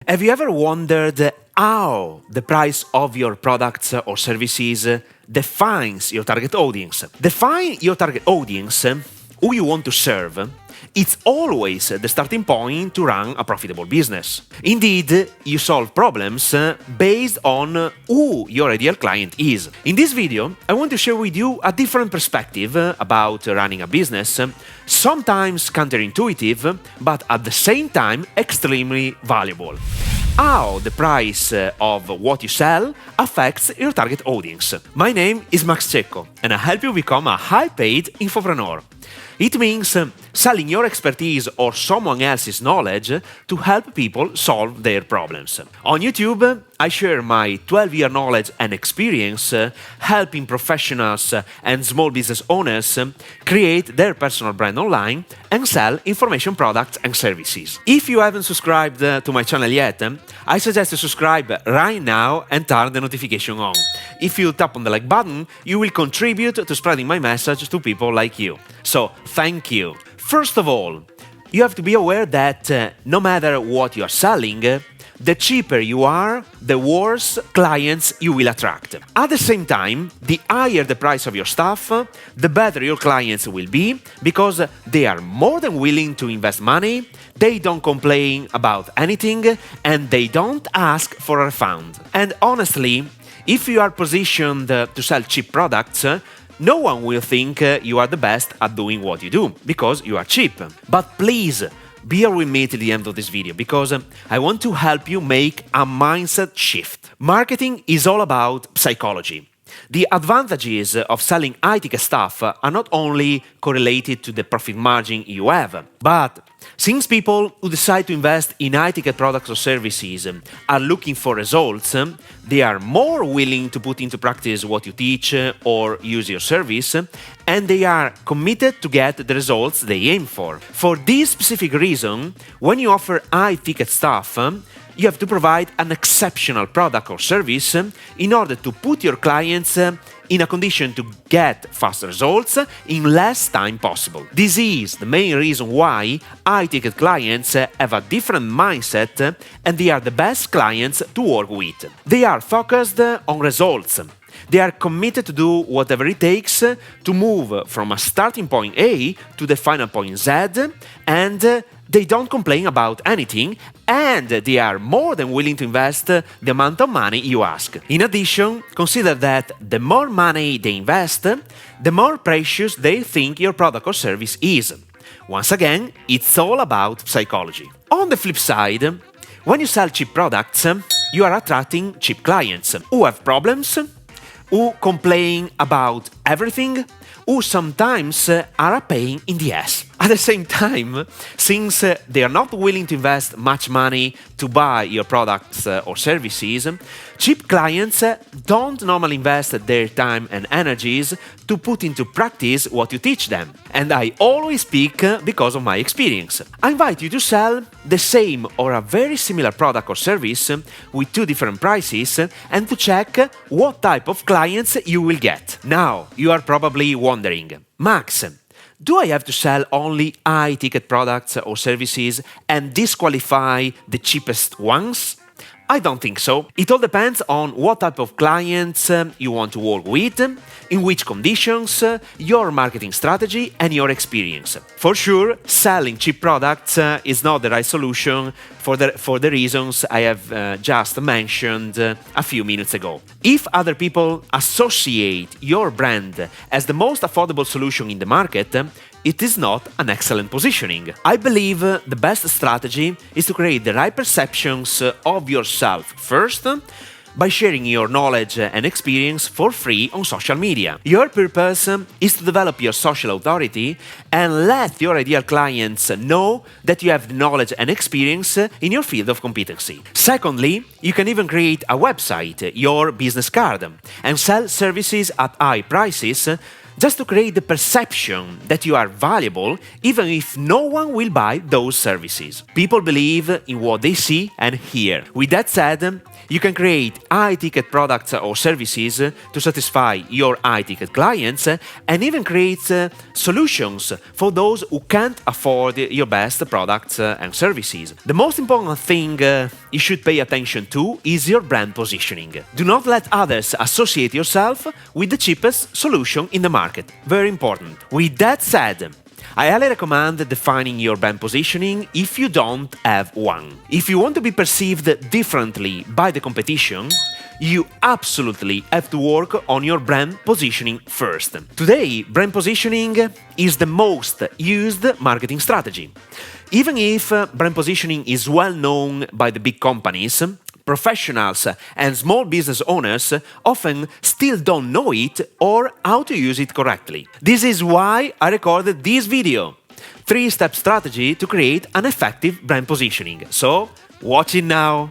Have you ever wondered how the price of your products or services defines your target audience? Define your target audience, who you want to serve. It's always the starting point to run a profitable business. Indeed, you solve problems based on who your ideal client is. In this video, I want to share with you a different perspective about running a business, sometimes counterintuitive, but at the same time extremely valuable. How the price of what you sell affects your target audience. My name is Max Cecco, and I help you become a high-paid infopreneur. It means selling your expertise or someone else's knowledge to help people solve their problems. On YouTube, I share my 12-year knowledge and experience helping professionals and small business owners create their personal brand online and sell information products and services. If you haven't subscribed to my channel yet, I suggest you subscribe right now and turn the notification on. If you tap on the like button, you will contribute to spreading my message to people like you. So, thank you. First of all, you have to be aware that no matter what you are selling, the cheaper you are, the worse clients you will attract. At the same time, the higher the price of your stuff, the better your clients will be because they are more than willing to invest money, they don't complain about anything, and they don't ask for a refund. And honestly, if you are positioned to sell cheap products, no one will think you are the best at doing what you do, because you are cheap. But please, bear with me till the end of this video, because I want to help you make a mindset shift. Marketing is all about psychology. The advantages of selling high-ticket stuff are not only correlated to the profit margin you have, but since people who decide to invest in high-ticket products or services are looking for results, they are more willing to put into practice what you teach or use your service, and they are committed to get the results they aim for. For this specific reason, when you offer high-ticket stuff, you have to provide an exceptional product or service in order to put your clients in a condition to get fast results in less time possible. This is the main reason why high-ticket clients have a different mindset and they are the best clients to work with. They are focused on results. They are committed to do whatever it takes to move from a starting point A to the final point Z, and they don't complain about anything, and they are more than willing to invest the amount of money you ask. In addition, consider that the more money they invest, the more precious they think your product or service is. Once again, it's all about psychology. On the flip side, when you sell cheap products, you are attracting cheap clients who have problems, who complain about everything, who sometimes are a pain in the ass. At the same time, since they are not willing to invest much money to buy your products or services, cheap clients don't normally invest their time and energies to put into practice what you teach them. And I always speak because of my experience. I invite you to sell the same or a very similar product or service with two different prices and to check what type of clients you will get. Now, you are probably wondering, Max, do I have to sell only high-ticket products or services and disqualify the cheapest ones? I don't think so. It all depends on what type of clients you want to work with, in which conditions, your marketing strategy and your experience. For sure, selling cheap products is not the right solution for the reasons I have just mentioned a few minutes ago. If other people associate your brand as the most affordable solution in the market, it is not an excellent positioning. I believe the best strategy is to create the right perceptions of yourself first by sharing your knowledge and experience for free on social media. Your purpose is to develop your social authority and let your ideal clients know that you have the knowledge and experience in your field of competency. Secondly, you can even create a website, your business card, and sell services at high prices just to create the perception that you are valuable even if no one will buy those services. People believe in what they see and hear. With that said, You can create high-ticket products or services to satisfy your high-ticket clients and even create solutions for those who can't afford your best products and services. The most important thing you should pay attention to is your brand positioning. Do not let others associate yourself with the cheapest solution in the market. Very important. With that said, I highly recommend defining your brand positioning if you don't have one. If you want to be perceived differently by the competition, you absolutely have to work on your brand positioning first. Today, brand positioning is the most used marketing strategy. Even if brand positioning is well known by the big companies, professionals and small business owners often still don't know it or how to use it correctly. This is why I recorded this video. 3-step strategy to create an effective brand positioning. So, watch it now!